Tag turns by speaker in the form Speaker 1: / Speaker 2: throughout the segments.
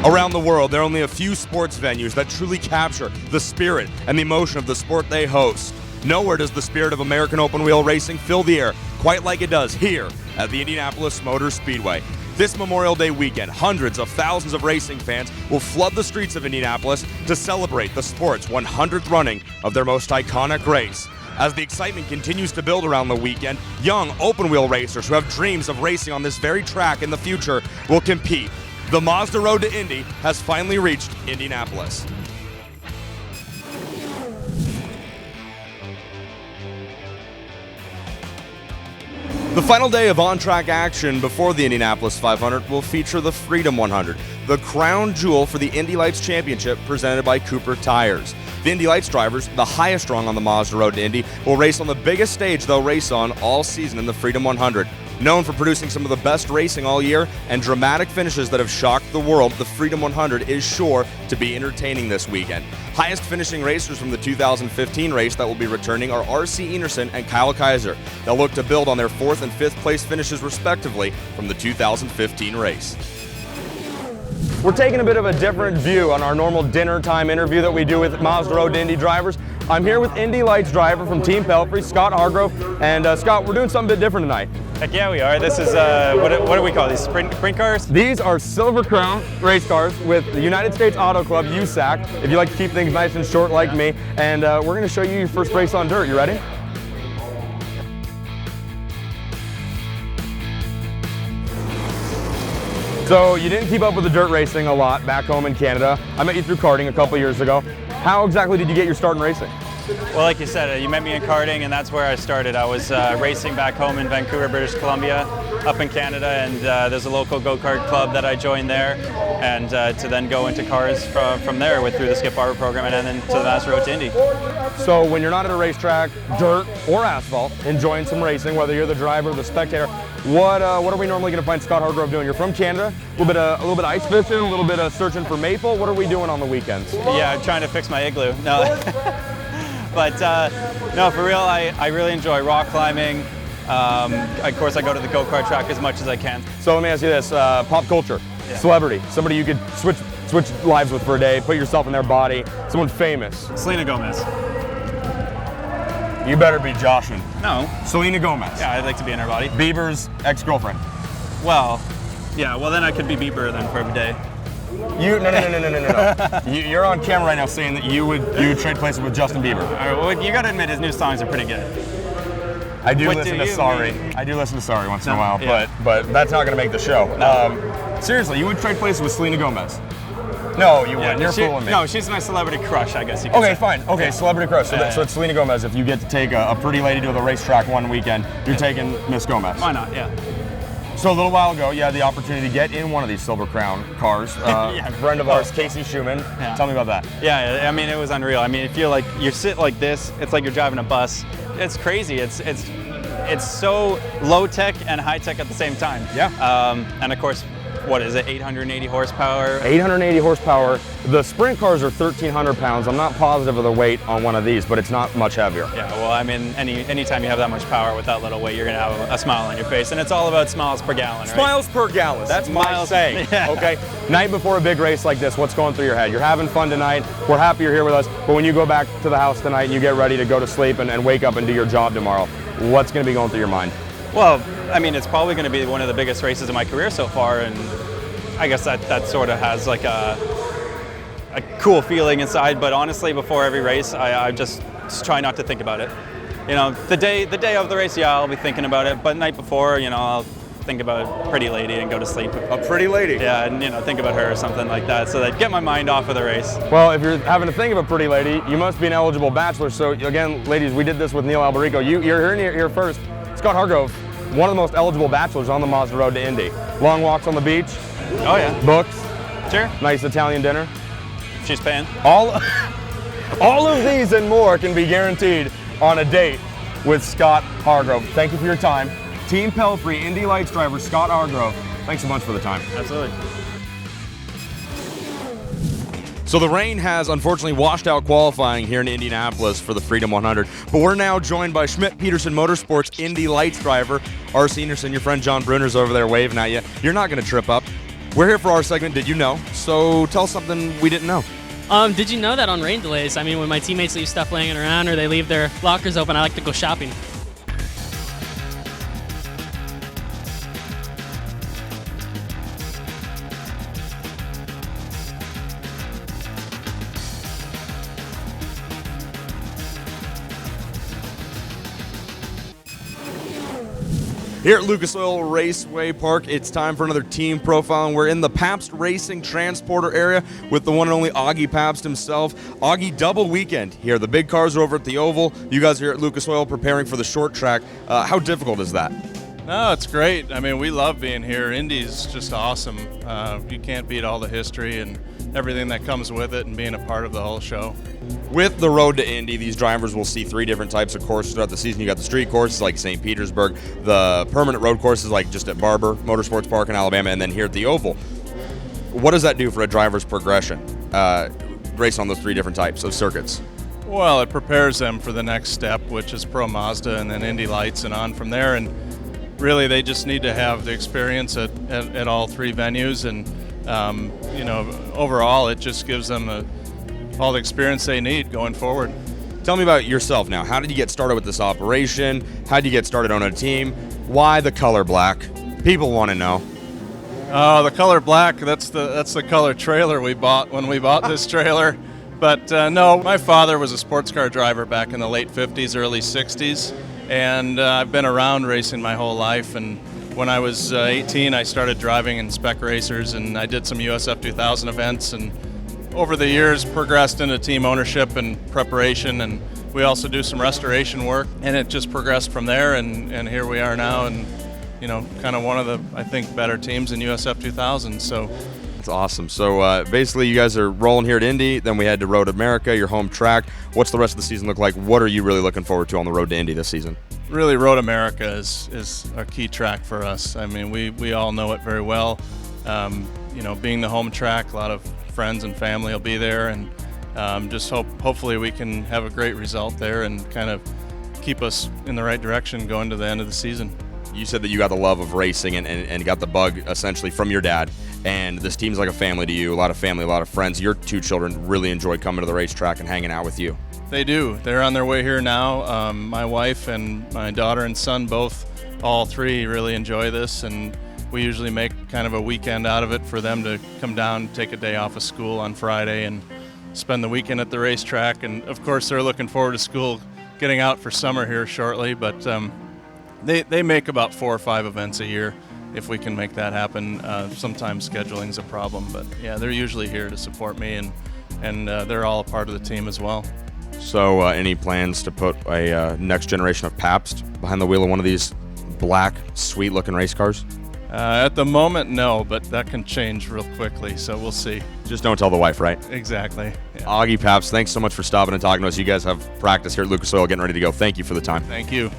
Speaker 1: Around the world, there are only a few sports venues that truly capture the spirit and the emotion of the sport they host. Nowhere does the spirit of American open wheel racing fill the air quite like it does here at the Indianapolis Motor Speedway. This Memorial Day weekend, hundreds of thousands of racing fans will flood the streets of Indianapolis to celebrate the sport's 100th running of their most iconic race. As the excitement continues to build around the weekend, young open-wheel racers who have dreams of racing on this very track in the future will compete. The Mazda Road to Indy has finally reached Indianapolis. The final day of on-track action before the Indianapolis 500 will feature the Freedom 100, the crown jewel for the Indy Lights Championship presented by Cooper Tires. The Indy Lights drivers, the highest rung on the Mazda Road to Indy, will race on the biggest stage they'll race on all season in the Freedom 100. Known for producing some of the best racing all year and dramatic finishes that have shocked the world, the Freedom 100 is sure to be entertaining this weekend. Highest finishing racers from the 2015 race that will be returning are R.C. Enerson and Kyle Kaiser. They'll look to build on their 4th and 5th place finishes respectively from the 2015 race. We're taking a bit of a different view on our normal dinner time interview that we do with Mazda Road to Indy drivers. I'm here with Indy Lights driver from Team Pelfrey, Scott Hargrove. And Scott, we're doing something a bit different tonight.
Speaker 2: Heck yeah, we are. This is, what do we call these, sprint cars?
Speaker 1: These are Silver Crown race cars with the United States Auto Club, USAC, if you like to keep things nice and short like me. And we're going to show you your first race on dirt. You ready? So you didn't keep up with the dirt racing a lot back home in Canada. I met you through karting a couple years ago. How exactly did you get your start in racing?
Speaker 2: Well, like you said, you met me in karting, and that's where I started. I was racing back home in Vancouver, British Columbia, up in Canada, and there's a local go-kart club that I joined there, and to then go into cars from there through the Skip Barber program and then to the Mazda Road to Indy.
Speaker 1: So when you're not at a racetrack, dirt or asphalt, enjoying some racing, whether you're the driver or the spectator, what are we normally going to find Scott Hargrove doing? You're from Canada, a little bit of ice fishing, a little bit of searching for maple. What are we doing on the weekends?
Speaker 2: Yeah, I'm trying to fix my igloo. No. But no, for real, I really enjoy rock climbing. Of course, I go to the go-kart track as much as I can.
Speaker 1: So let me ask you this, pop culture, celebrity, somebody you could switch lives with for a day, put yourself in their body, someone famous.
Speaker 2: Selena Gomez.
Speaker 1: You better be joshing.
Speaker 2: No.
Speaker 1: Selena Gomez.
Speaker 2: Yeah, I'd like to be in her body.
Speaker 1: Bieber's ex-girlfriend.
Speaker 2: Well, yeah, well then I could be Bieber then for a day.
Speaker 1: No. You're on camera right now saying that you would trade places with Justin Bieber.
Speaker 2: All right, well, you got to admit his new songs are pretty good.
Speaker 1: I do listen to Sorry. I do listen to Sorry once in a while,
Speaker 2: yeah.
Speaker 1: but that's not going to make the show.
Speaker 2: No.
Speaker 1: Seriously, you would trade places with Selena Gomez? No, you wouldn't. You're fooling me.
Speaker 2: No, she's my celebrity crush, I guess you could say.
Speaker 1: Okay, fine. Okay, yeah. Celebrity crush. So it's Selena Gomez. If you get to take a pretty lady to the racetrack one weekend, you're taking Miss Gomez.
Speaker 2: Why not? Yeah.
Speaker 1: So a little while ago, you had the opportunity to get in one of these Silver Crown cars. A friend of ours, Casey Schumann. Yeah. Tell me about that.
Speaker 2: Yeah, I mean, it was unreal. I mean, if you're like, you sit like this, it's like you're driving a bus. It's crazy. It's so low tech and high tech at the same time.
Speaker 1: Yeah.
Speaker 2: And of course, what is it, 880 horsepower?
Speaker 1: 880 horsepower. The sprint cars are 1,300 pounds. I'm not positive of the weight on one of these, but it's not much heavier.
Speaker 2: Yeah, well, I mean, anytime you have that much power with that little weight, you're going to have a smile on your face. And it's all about smiles per gallon, right?
Speaker 1: Smiles per gallon. That's my saying. Yeah. Okay. Night before a big race like this, what's going through your head? You're having fun tonight. We're happy you're here with us. But when you go back to the house tonight and you get ready to go to sleep and wake up and do your job tomorrow, what's going to be going through your mind?
Speaker 2: Well, I mean, it's probably going to be one of the biggest races of my career so far, and I guess that sort of has like a cool feeling inside. But honestly, before every race, I just try not to think about it. You know, the day of the race, yeah, I'll be thinking about it. But the night before, you know, I'll think about a pretty lady and go to sleep.
Speaker 1: A pretty lady?
Speaker 2: Yeah, and you know, think about her or something like that, so that get my mind off of the race.
Speaker 1: Well, if you're having to think of a pretty lady, you must be an eligible bachelor. So again, ladies, we did this with Neil Alberico. You're here first. Scott Hargrove, one of the most eligible bachelors on the Mazda Road to Indy. Long walks on the beach.
Speaker 2: Oh yeah.
Speaker 1: Books.
Speaker 2: Sure.
Speaker 1: Nice Italian dinner.
Speaker 2: She's paying.
Speaker 1: All of these and more can be guaranteed on a date with Scott Hargrove. Thank you for your time. Team Pelfrey, Indy Lights driver Scott Hargrove. Thanks so much for the time.
Speaker 2: Absolutely.
Speaker 1: So the rain has unfortunately washed out qualifying here in Indianapolis for the Freedom 100, but we're now joined by Schmidt Peterson Motorsports Indy Lights driver R.C. Enerson. Your friend John Bruner's over there waving at you. You're not going to trip up. We're here for our segment, Did You Know? So tell us something we didn't know.
Speaker 3: Did you know that on rain delays, I mean, when my teammates leave stuff laying around or they leave their lockers open, I like to go shopping.
Speaker 1: Here at Lucas Oil Raceway Park, it's time for another team profile, and we're in the Pabst Racing Transporter area with the one and only Augie Pabst himself. Augie, double weekend here. The big cars are over at the Oval. You guys are here at Lucas Oil preparing for the short track. How difficult is that?
Speaker 4: No, it's great. I mean, we love being here. Indy's just awesome. You can't beat all the history and everything that comes with it and being a part of the whole show.
Speaker 1: With the road to Indy, these drivers will see 3 different types of courses throughout the season. You got the street courses like St. Petersburg, the permanent road courses like just at Barber, Motorsports Park in Alabama, and then here at the Oval. What does that do for a driver's progression, race on those 3 different types of circuits?
Speaker 4: Well, it prepares them for the next step, which is Pro Mazda and then Indy Lights and on from there. And really, they just need to have the experience at all 3 venues. And, you know, overall, it just gives them all the experience they need going forward.
Speaker 1: Tell me about yourself now. How did you get started with this operation? How did you get started on a team? Why the color black? People want to know.
Speaker 4: The color black, that's the color trailer we bought when we bought this trailer. But no, my father was a sports car driver back in the late 50s, early 60s. And I've been around racing my whole life. And when I was 18, I started driving in spec racers, and I did some USF 2000 events, and over the years progressed into team ownership and preparation, and we also do some restoration work, and it just progressed from there, and here we are now, and you know, kind of one of the, I think, better teams in USF 2000. So
Speaker 1: that's awesome. So basically you guys are rolling here at Indy, then we head to Road America, your home track. What's the rest of the season look like? What are you really looking forward to on the road to Indy this season?
Speaker 4: Really, Road America is a key track for us. I mean, we all know it very well. You know, being the home track, a lot of friends and family will be there, and just hopefully we can have a great result there and kind of keep us in the right direction going to the end of the season.
Speaker 1: You said that you got the love of racing and got the bug essentially from your dad, and this team's like a family to you, a lot of family, a lot of friends. Your 2 children really enjoy coming to the racetrack and hanging out with you.
Speaker 4: They do. They're on their way here now. My wife and my daughter and son all 3 really enjoy this, and we usually make kind of a weekend out of it for them to come down, take a day off of school on Friday, and spend the weekend at the racetrack. And of course, they're looking forward to school getting out for summer here shortly. But they make about 4 or 5 events a year if we can make that happen. Sometimes scheduling's a problem, but yeah, they're usually here to support me, and they're all a part of the team as well.
Speaker 1: So any plans to put a next generation of Pabst behind the wheel of one of these black, sweet-looking race cars?
Speaker 4: At the moment, no, but that can change real quickly, so we'll see.
Speaker 1: Just don't tell the wife, right?
Speaker 4: Exactly. Yeah.
Speaker 1: Augie Pabst, thanks so much for stopping and talking to us. You guys have practice here at Lucas Oil getting ready to go. Thank you for the time.
Speaker 4: Thank you.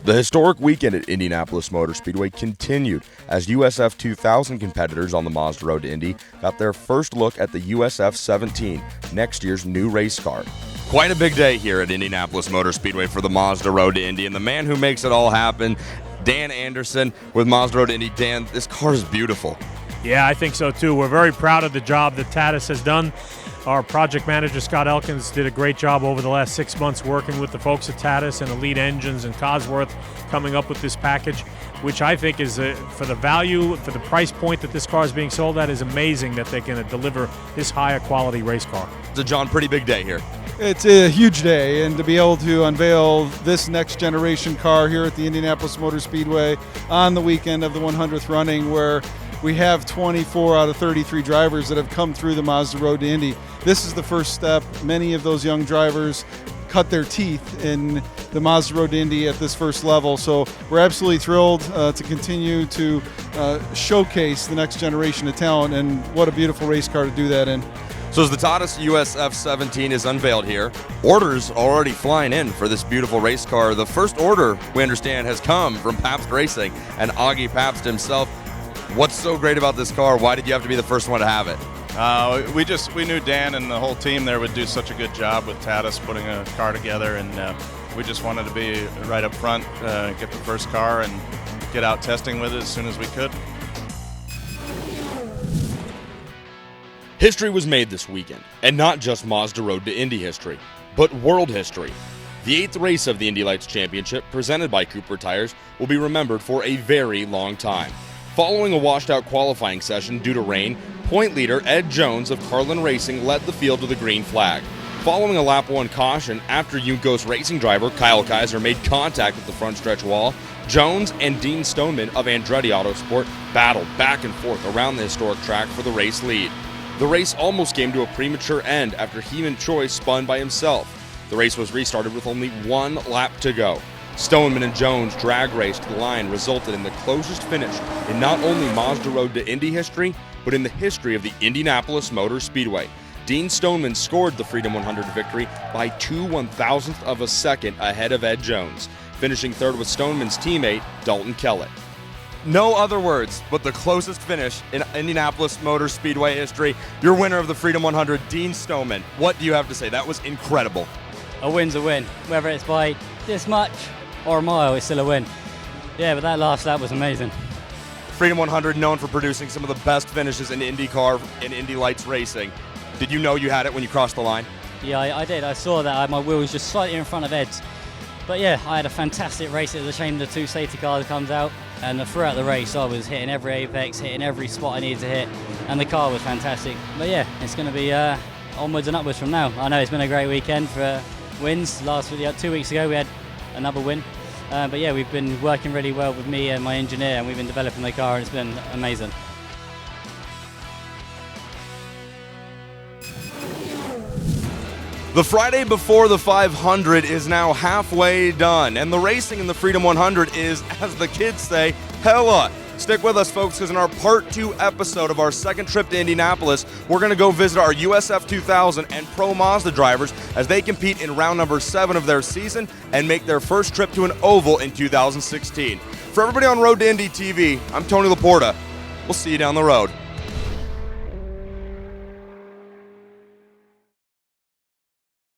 Speaker 1: The historic weekend at Indianapolis Motor Speedway continued as USF 2000 competitors on the Mazda Road to Indy got their first look at the USF 17, next year's new race car. Quite a big day here at Indianapolis Motor Speedway for the Mazda Road to Indy, and the man who makes it all happen, Dan Anderson with Mazda Road to Indy. Dan, this car is beautiful.
Speaker 5: Yeah, I think so too. We're very proud of the job that Tatis has done. Our project manager, Scott Elkins, did a great job over the last 6 months working with the folks at Tatis and Elite Engines and Cosworth, coming up with this package, which I think is, for the value, for the price point that this car is being sold at, is amazing that they're going to deliver this higher quality race car.
Speaker 1: It's a John, pretty big day here.
Speaker 6: It's a huge day, and to be able to unveil this next generation car here at the Indianapolis Motor Speedway on the weekend of the 100th running, where we have 24 out of 33 drivers that have come through the Mazda Road to Indy. This is the first step. Many of those young drivers cut their teeth in the Mazda Road to Indy at this first level. So we're absolutely thrilled to continue to showcase the next generation of talent, and what a beautiful race car to do that in.
Speaker 1: So as the Tatis USF 17 is unveiled here, orders are already flying in for this beautiful race car. The first order, we understand, has come from Pabst Racing and Augie Pabst himself. What's so great about this car? Why did you have to be the first one to have it?
Speaker 4: We knew Dan and the whole team there would do such a good job with Tatis putting a car together, and we just wanted to be right up front, get the first car, and get out testing with it as soon as we could.
Speaker 1: History was made this weekend, and not just Mazda Road to Indy history, but world history. The 8th race of the Indy Lights Championship, presented by Cooper Tires, will be remembered for a very long time. Following a washed-out qualifying session due to rain, point leader Ed Jones of Carlin Racing led the field to the green flag. Following a lap 1 caution after Yuncos Racing driver Kyle Kaiser made contact with the front stretch wall, Jones and Dean Stoneman of Andretti Autosport battled back and forth around the historic track for the race lead. The race almost came to a premature end after Heeman Choi spun by himself. The race was restarted with only 1 lap to go. Stoneman and Jones' drag race to the line resulted in the closest finish in not only Mazda Road to Indy history, but in the history of the Indianapolis Motor Speedway. Dean Stoneman scored the Freedom 100 victory by 2/1000th of a second ahead of Ed Jones, finishing third with Stoneman's teammate Dalton Kellett. No other words but the closest finish in Indianapolis Motor Speedway history. Your winner of the Freedom 100, Dean Stoneman. What do you have to say? That was incredible.
Speaker 7: A win's a win. Whether it's by this much or a mile, it's still a win. Yeah, but that last lap was amazing.
Speaker 1: Freedom 100 known for producing some of the best finishes in IndyCar and Indy Lights racing. Did you know you had it when you crossed the line?
Speaker 7: Yeah, I did. I saw that. My wheel was just slightly in front of Ed's. But yeah, I had a fantastic race. It was a shame the 2 safety cars comes out. And throughout the race, I was hitting every apex, hitting every spot I needed to hit. And the car was fantastic. But yeah, it's going to be onwards and upwards from now. I know it's been a great weekend for wins. 2 weeks ago, we had another win. But yeah, we've been working really well with me and my engineer, and we've been developing the car, and it's been amazing.
Speaker 1: The Friday before the 500 is now halfway done, and the racing in the Freedom 100 is, as the kids say, hella. Stick with us, folks, because in our Part 2 episode of our second trip to Indianapolis, we're going to go visit our USF 2000 and Pro Mazda drivers as they compete in round number 7 of their season and make their first trip to an oval in 2016. For everybody on Road to Indy TV, I'm Tony Laporta. We'll see you down the road.